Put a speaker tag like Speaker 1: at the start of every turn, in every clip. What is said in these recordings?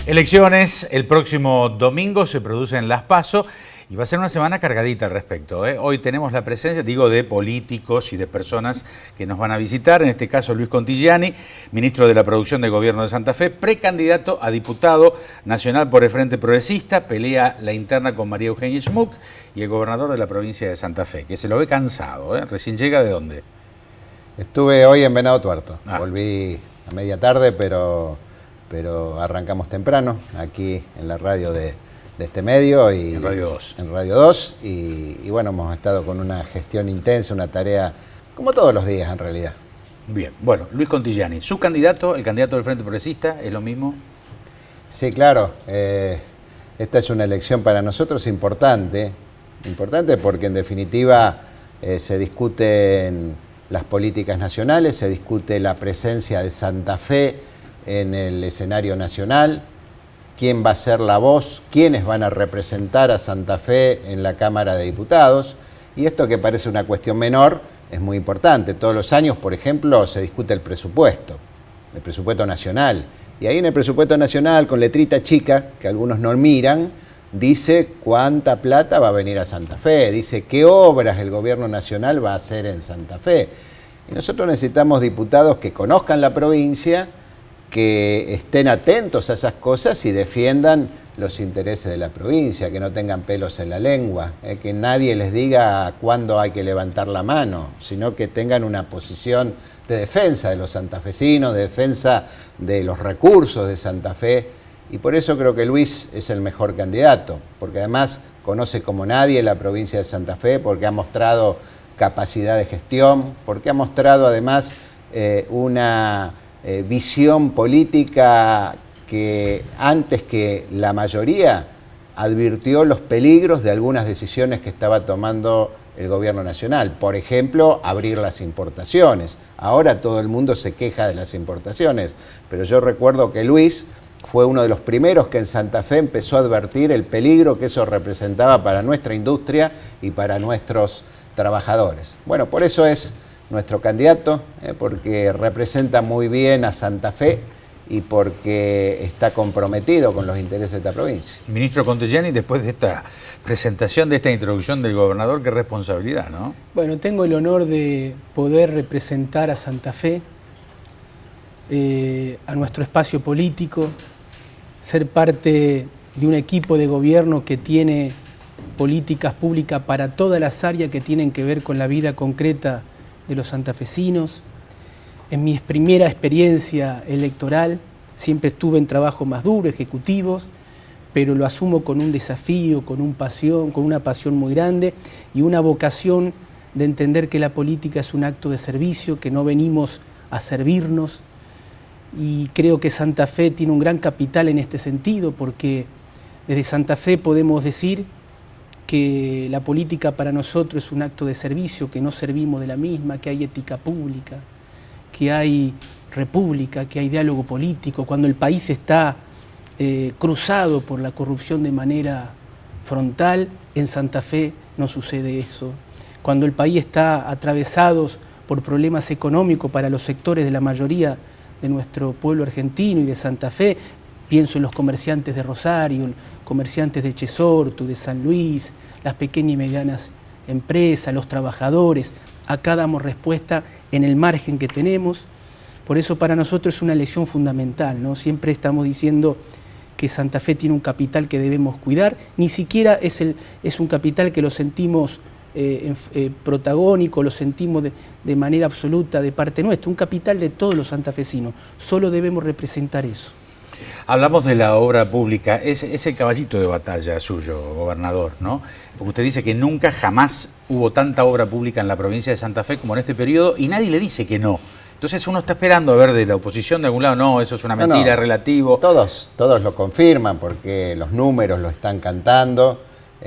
Speaker 1: Elecciones el próximo domingo, se producen las PASO y va a ser una semana cargadita al respecto. Hoy tenemos la presencia, de políticos y de personas que nos van a visitar, en este caso Luis Contigiani, ministro de la Producción del Gobierno de Santa Fe, precandidato a diputado nacional por el Frente Progresista, pelea la interna con María Eugenia Schmuck, y el gobernador de la provincia de Santa Fe, que se lo ve cansado, recién llega ¿de dónde?
Speaker 2: Estuve hoy en Venado Tuerto, volví a media tarde, pero arrancamos temprano, aquí en la radio de este medio. Y
Speaker 1: en Radio 2.
Speaker 2: En Radio 2, y bueno, hemos estado con una gestión intensa, una tarea como todos los días en realidad.
Speaker 1: Bien, bueno, Luis Contigiani, su candidato, el candidato del Frente Progresista, ¿es lo mismo?
Speaker 2: Sí, claro, esta es una elección para nosotros importante porque en definitiva se discuten las políticas nacionales, se discute la presencia de Santa Fe en el escenario nacional, quién va a ser la voz, quiénes van a representar a Santa Fe en la Cámara de Diputados, y esto que parece una cuestión menor es muy importante. Todos los años, por ejemplo, se discute el presupuesto nacional, y ahí en el presupuesto nacional, con letrita chica, que algunos no miran, dice cuánta plata va a venir a Santa Fe, dice qué obras el gobierno nacional va a hacer en Santa Fe. Y nosotros necesitamos diputados que conozcan la provincia, que estén atentos a esas cosas y defiendan los intereses de la provincia, que no tengan pelos en la lengua, que nadie les diga cuándo hay que levantar la mano, sino que tengan una posición de defensa de los santafesinos, de defensa de los recursos de Santa Fe. Y por eso creo que Luis es el mejor candidato, porque además conoce como nadie la provincia de Santa Fe, porque ha mostrado capacidad de gestión, porque ha mostrado además una visión política que antes que la mayoría advirtió los peligros de algunas decisiones que estaba tomando el gobierno nacional. Por ejemplo, abrir las importaciones. Ahora todo el mundo se queja de las importaciones, pero yo recuerdo que Luis fue uno de los primeros que en Santa Fe empezó a advertir el peligro que eso representaba para nuestra industria y para nuestros trabajadores. Bueno, por eso es nuestro candidato, porque representa muy bien a Santa Fe y porque está comprometido con los intereses de esta provincia.
Speaker 1: Ministro Contigiani, después de esta presentación, de esta introducción del gobernador, qué responsabilidad, ¿no?
Speaker 3: Bueno, tengo el honor de poder representar a Santa Fe, a nuestro espacio político, ser parte de un equipo de gobierno que tiene políticas públicas para todas las áreas que tienen que ver con la vida concreta de los santafesinos. En mi primera experiencia electoral siempre estuve en trabajos más duros, ejecutivos, pero lo asumo con un desafío, con una pasión muy grande y una vocación de entender que la política es un acto de servicio, que no venimos a servirnos, y creo que Santa Fe tiene un gran capital en este sentido, porque desde Santa Fe podemos decir que la política para nosotros es un acto de servicio, que no servimos de la misma, que hay ética pública, que hay república, que hay diálogo político. Cuando el país está cruzado por la corrupción de manera frontal, en Santa Fe no sucede eso. Cuando el país está atravesado por problemas económicos para los sectores de la mayoría de nuestro pueblo argentino y de Santa Fe, pienso en los comerciantes de Rosario, comerciantes de Chesortu, de San Luis, las pequeñas y medianas empresas, los trabajadores. Acá damos respuesta en el margen que tenemos. Por eso para nosotros es una elección fundamental, ¿no? Siempre estamos diciendo que Santa Fe tiene un capital que debemos cuidar. Ni siquiera es un capital que lo sentimos protagónico, lo sentimos de manera absoluta de parte nuestra, un capital de todos los santafesinos. Solo debemos representar eso.
Speaker 1: Hablamos de la obra pública, es el caballito de batalla suyo, gobernador, ¿no? Porque usted dice que nunca, jamás hubo tanta obra pública en la provincia de Santa Fe como en este periodo, y nadie le dice que no. Entonces uno está esperando a ver de la oposición de algún lado, no, eso es una mentira, es relativo.
Speaker 2: Todos lo confirman porque los números lo están cantando.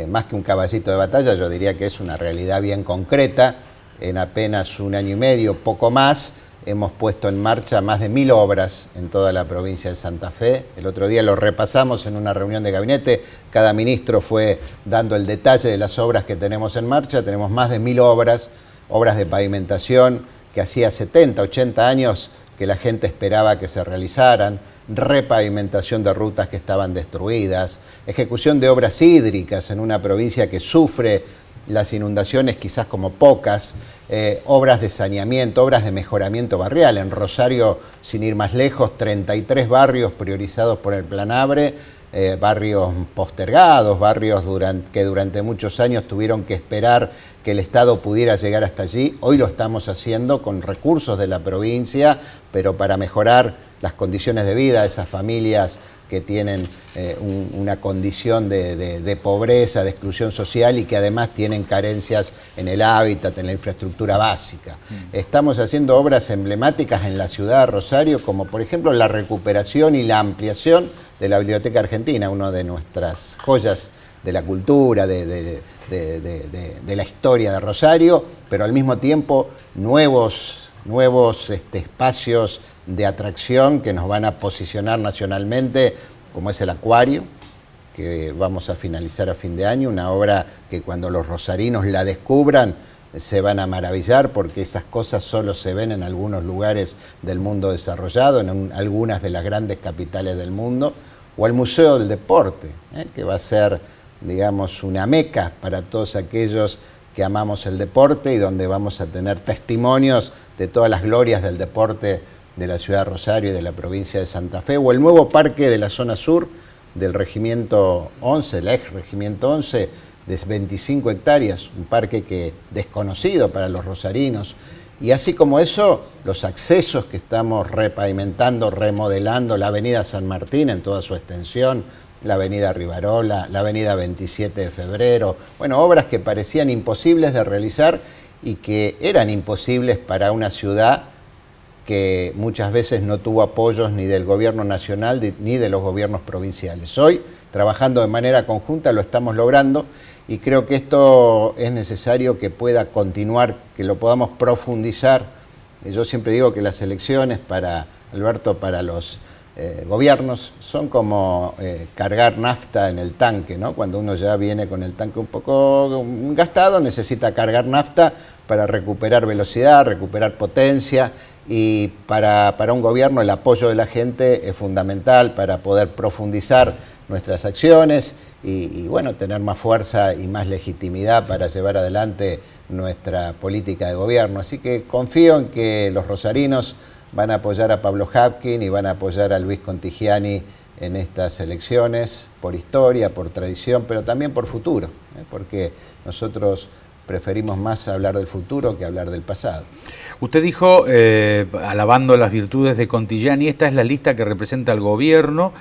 Speaker 2: Más que un caballito de batalla, yo diría que es una realidad bien concreta. En apenas un año y medio, poco más, hemos puesto en marcha más de 1000 obras en toda la provincia de Santa Fe. El otro día lo repasamos en una reunión de gabinete. Cada ministro fue dando el detalle de las obras que tenemos en marcha. Tenemos más de 1000 obras de pavimentación que hacía 70, 80 años que la gente esperaba que se realizaran. repavimentación de rutas que estaban destruidas, ejecución de obras hídricas en una provincia que sufre las inundaciones quizás como pocas, obras de saneamiento, obras de mejoramiento barrial. En Rosario, sin ir más lejos, 33 barrios priorizados por el Plan ABRE, barrios postergados, barrios que durante muchos años tuvieron que esperar que el Estado pudiera llegar hasta allí. Hoy lo estamos haciendo con recursos de la provincia, pero para mejorar las condiciones de vida de esas familias que tienen una condición de pobreza, de exclusión social y que además tienen carencias en el hábitat, en la infraestructura básica. Estamos haciendo obras emblemáticas en la ciudad de Rosario, como por ejemplo la recuperación y la ampliación de la Biblioteca Argentina, una de nuestras joyas de la cultura, de la historia de Rosario, pero al mismo tiempo nuevos espacios de atracción que nos van a posicionar nacionalmente, como es el Acuario, que vamos a finalizar a fin de año, una obra que cuando los rosarinos la descubran se van a maravillar, porque esas cosas solo se ven en algunos lugares del mundo desarrollado, en algunas de las grandes capitales del mundo, o el Museo del Deporte, que va a ser, digamos, una meca para todos aquellos que amamos el deporte y donde vamos a tener testimonios de todas las glorias del deporte de la ciudad de Rosario y de la provincia de Santa Fe, o el nuevo parque de la zona sur del Regimiento 11, el ex Regimiento 11, de 25 hectáreas, un parque desconocido para los rosarinos. Y así como eso, los accesos que estamos repavimentando, remodelando, la avenida San Martín en toda su extensión, la avenida Rivarola, la avenida 27 de Febrero, bueno, obras que parecían imposibles de realizar y que eran imposibles para una ciudad que muchas veces no tuvo apoyos ni del gobierno nacional ni de los gobiernos provinciales. Hoy, trabajando de manera conjunta, lo estamos logrando y creo que esto es necesario que pueda continuar, que lo podamos profundizar. Yo siempre digo que las elecciones para Alberto, para los gobiernos, son como cargar nafta en el tanque, ¿no? Cuando uno ya viene con el tanque un poco gastado, necesita cargar nafta para recuperar velocidad, recuperar potencia, y para un gobierno el apoyo de la gente es fundamental para poder profundizar nuestras acciones y bueno, tener más fuerza y más legitimidad para llevar adelante nuestra política de gobierno. Así que confío en que los rosarinos van a apoyar a Pablo Habkin y van a apoyar a Luis Contigiani en estas elecciones, por historia, por tradición, pero también por futuro, porque nosotros preferimos más hablar del futuro que hablar del pasado.
Speaker 1: Usted dijo, alabando las virtudes de Contigiani, esta es la lista que representa al gobierno.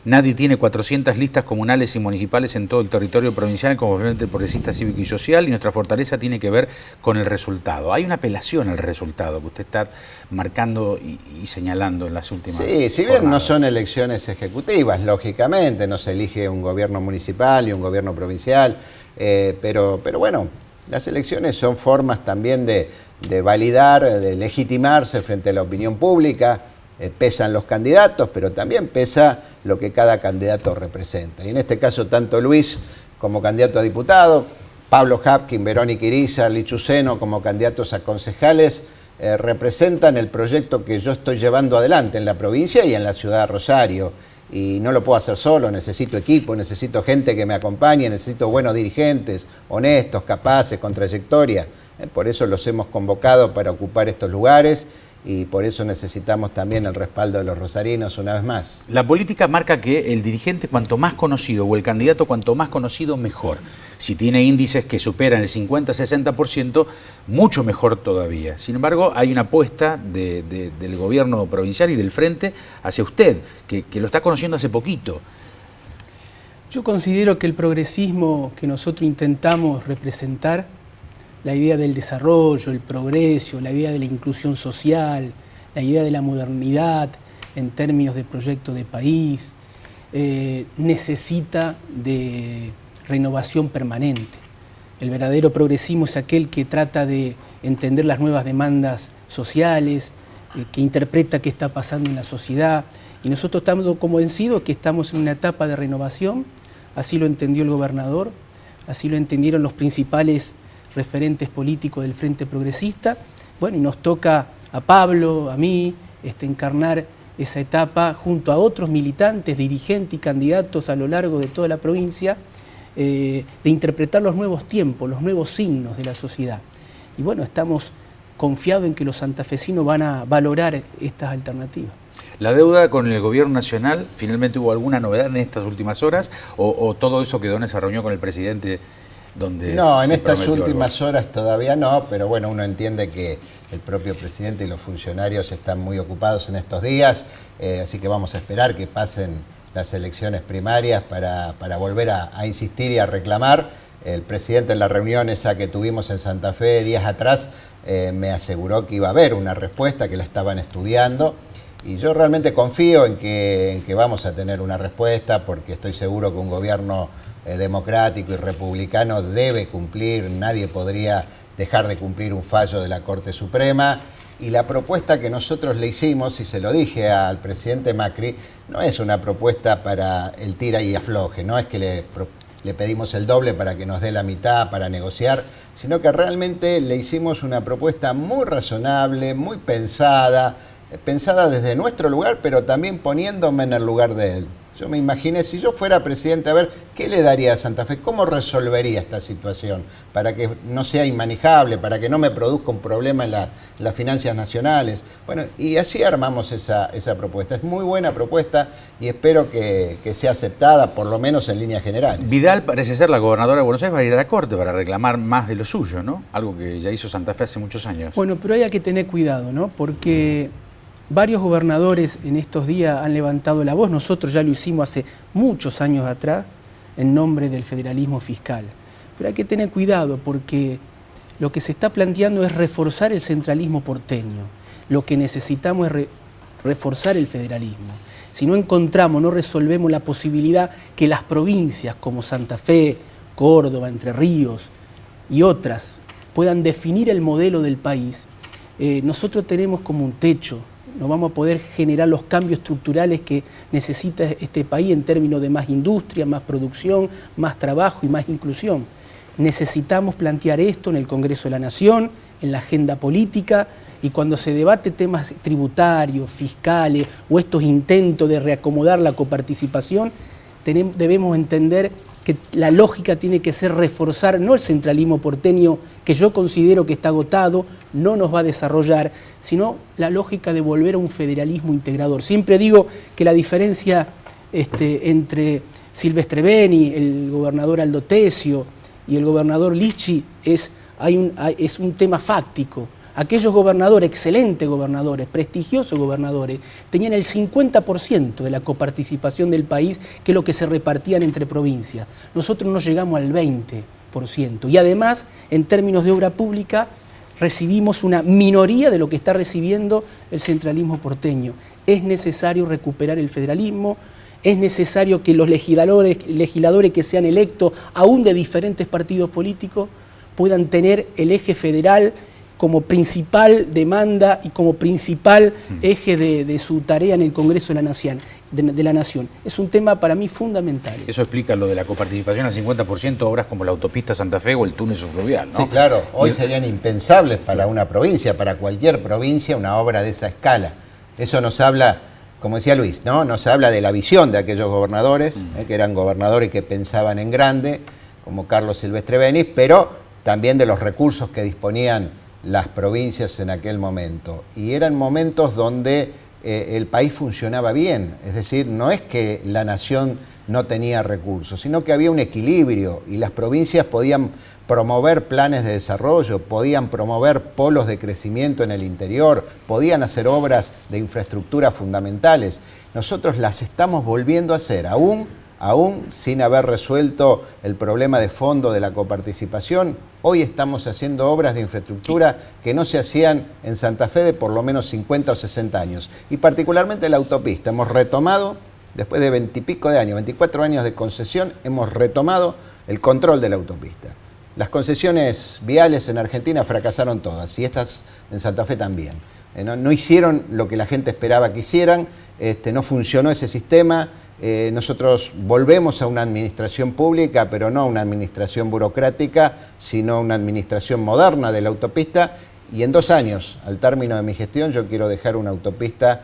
Speaker 1: Nadie tiene 400 listas comunales y municipales en todo el territorio provincial como Frente Progresista Cívico y Social, y nuestra fortaleza tiene que ver con el resultado. Hay una apelación al resultado que usted está marcando y señalando en las últimas
Speaker 2: Sí, si bien jornadas. No son elecciones ejecutivas, lógicamente, no se elige un gobierno municipal y un gobierno provincial, pero bueno, las elecciones son formas también de validar, de legitimarse frente a la opinión pública. Pesan los candidatos, pero también pesa lo que cada candidato representa. Y en este caso, tanto Luis como candidato a diputado, Pablo Habkin, Verónica Iriza, Lichuceno como candidatos a concejales, representan el proyecto que yo estoy llevando adelante en la provincia y en la ciudad de Rosario. Y no lo puedo hacer solo, necesito equipo, necesito gente que me acompañe, necesito buenos dirigentes, honestos, capaces, con trayectoria. Por eso los hemos convocado para ocupar estos lugares y por eso necesitamos también el respaldo de los rosarinos una vez más.
Speaker 1: La política marca que el dirigente cuanto más conocido o el candidato cuanto más conocido mejor. Si tiene índices que superan el 50-60%, mucho mejor todavía. Sin embargo, hay una apuesta del gobierno provincial y del Frente hacia usted, que lo está conociendo hace poquito.
Speaker 3: Yo considero que el progresismo que nosotros intentamos representar, la idea del desarrollo, el progreso, la idea de la inclusión social, la idea de la modernidad en términos de proyecto de país, necesita de renovación permanente. El verdadero progresismo es aquel que trata de entender las nuevas demandas sociales, que interpreta qué está pasando en la sociedad, y nosotros estamos convencidos que estamos en una etapa de renovación. Así lo entendió el gobernador, así lo entendieron los principales referentes políticos del Frente Progresista. Bueno, y nos toca a Pablo, a mí, encarnar esa etapa junto a otros militantes, dirigentes y candidatos a lo largo de toda la provincia, de interpretar los nuevos tiempos, los nuevos signos de la sociedad. Y bueno, estamos confiados en que los santafesinos van a valorar estas alternativas.
Speaker 1: ¿La deuda con el gobierno nacional, finalmente hubo alguna novedad en estas últimas horas? ¿O todo eso quedó en esa reunión con el presidente donde
Speaker 2: no, en estas
Speaker 1: prometió
Speaker 2: últimas
Speaker 1: algo?
Speaker 2: horas todavía no, pero bueno, uno entiende que el propio presidente y los funcionarios están muy ocupados en estos días, así que vamos a esperar que pasen las elecciones primarias para volver a insistir y a reclamar. El presidente en la reunión esa que tuvimos en Santa Fe días atrás me aseguró que iba a haber una respuesta, que la estaban estudiando, y yo realmente confío en que vamos a tener una respuesta, porque estoy seguro que un gobierno democrático y republicano debe cumplir, nadie podría dejar de cumplir un fallo de la Corte Suprema. Y la propuesta que nosotros le hicimos, y se lo dije al presidente Macri, no es una propuesta para el tira y afloje, no es que le pedimos el doble para que nos dé la mitad para negociar, sino que realmente le hicimos una propuesta muy razonable, muy pensada desde nuestro lugar, pero también poniéndome en el lugar de él. Yo me imaginé, si yo fuera presidente, a ver, ¿qué le daría a Santa Fe? ¿Cómo resolvería esta situación? Para que no sea inmanejable, para que no me produzca un problema en las finanzas nacionales. Bueno, y así armamos esa propuesta. Es muy buena propuesta y espero que sea aceptada, por lo menos en líneas generales.
Speaker 1: Vidal parece ser la gobernadora de Buenos Aires, va a ir a la Corte para reclamar más de lo suyo, ¿no? Algo que ya hizo Santa Fe hace muchos años.
Speaker 3: Bueno, pero hay que tener cuidado, ¿no? Porque varios gobernadores en estos días han levantado la voz, nosotros ya lo hicimos hace muchos años atrás, en nombre del federalismo fiscal. Pero hay que tener cuidado porque lo que se está planteando es reforzar el centralismo porteño. Lo que necesitamos es reforzar el federalismo. Si no encontramos, no resolvemos la posibilidad que las provincias como Santa Fe, Córdoba, Entre Ríos y otras puedan definir el modelo del país, nosotros tenemos como un techo. No vamos a poder generar los cambios estructurales que necesita este país en términos de más industria, más producción, más trabajo y más inclusión. Necesitamos plantear esto en el Congreso de la Nación, en la agenda política, y cuando se debate temas tributarios, fiscales o estos intentos de reacomodar la coparticipación, debemos entender que la lógica tiene que ser reforzar no el centralismo porteño, que yo considero que está agotado, no nos va a desarrollar, sino la lógica de volver a un federalismo integrador. Siempre digo que la diferencia entre Silvestre Beni, el gobernador Aldo Tesio y el gobernador Lichi es un tema fáctico. Aquellos gobernadores, excelentes gobernadores, prestigiosos gobernadores, tenían el 50% de la coparticipación del país, que es lo que se repartían entre provincias. Nosotros no llegamos al 20%. Y además, en términos de obra pública, recibimos una minoría de lo que está recibiendo el centralismo porteño. Es necesario recuperar el federalismo, es necesario que los legisladores que sean electos, aún de diferentes partidos políticos, puedan tener el eje federal como principal demanda y como principal eje de su tarea en el Congreso de la Nación. Es un tema para mí fundamental.
Speaker 1: Eso explica lo de la coparticipación al 50%, obras como la autopista Santa Fe o el túnel subfluvial, ¿no?
Speaker 2: Sí, claro. Hoy serían impensables para una provincia, para cualquier provincia, una obra de esa escala. Eso nos habla, como decía Luis, ¿no? Nos habla de la visión de aquellos gobernadores, que eran gobernadores que pensaban en grande, como Carlos Silvestre Beni, pero también de los recursos que disponían las provincias en aquel momento. Y eran momentos donde el país funcionaba bien, es decir, no es que la nación no tenía recursos, sino que había un equilibrio y las provincias podían promover planes de desarrollo, podían promover polos de crecimiento en el interior, podían hacer obras de infraestructura fundamentales. Nosotros las estamos volviendo a hacer, aún sin haber resuelto el problema de fondo de la coparticipación. Hoy estamos haciendo obras de infraestructura que no se hacían en Santa Fe de por lo menos 50 o 60 años. Y particularmente la autopista. Hemos retomado, después de 20 y pico de años, 24 años de concesión, hemos retomado el control de la autopista. Las concesiones viales en Argentina fracasaron todas, y estas en Santa Fe también. No hicieron lo que la gente esperaba que hicieran, no funcionó ese sistema. Nosotros volvemos a una administración pública, pero no una administración burocrática, sino una administración moderna de la autopista, y en 2 años, al término de mi gestión, yo quiero dejar una autopista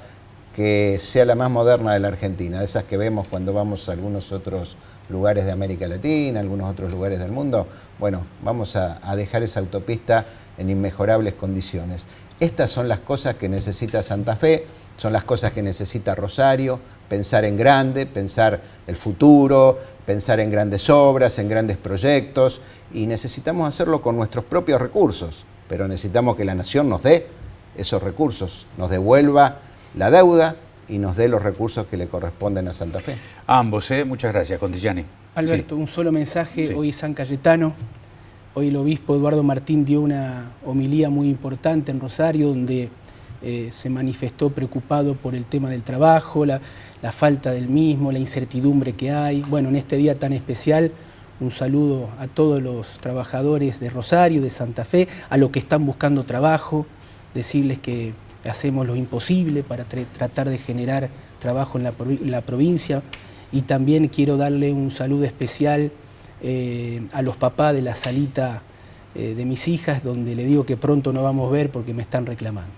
Speaker 2: que sea la más moderna de la Argentina, de esas que vemos cuando vamos a algunos otros lugares de América Latina, algunos otros lugares del mundo. Bueno, vamos a dejar esa autopista en inmejorables condiciones. Estas son las cosas que necesita Santa Fe, son las cosas que necesita Rosario, pensar en grande, pensar el futuro, pensar en grandes obras, en grandes proyectos, y necesitamos hacerlo con nuestros propios recursos, pero necesitamos que la nación nos dé esos recursos, nos devuelva la deuda y nos dé los recursos que le corresponden a Santa Fe.
Speaker 1: A ambos, muchas gracias, Contigiani.
Speaker 3: Alberto,
Speaker 1: Sí.
Speaker 3: un solo mensaje.
Speaker 1: Sí.
Speaker 3: Hoy es San Cayetano. Hoy el obispo Eduardo Martín dio una homilía muy importante en Rosario, donde se manifestó preocupado por el tema del trabajo, la falta del mismo, la incertidumbre que hay. Bueno, en este día tan especial, un saludo a todos los trabajadores de Rosario, de Santa Fe, a los que están buscando trabajo, decirles que hacemos lo imposible para tratar de generar trabajo en la provincia. Y también quiero darle un saludo especial a los papás de la salita de mis hijas, donde le digo que pronto no vamos a ver porque me están reclamando.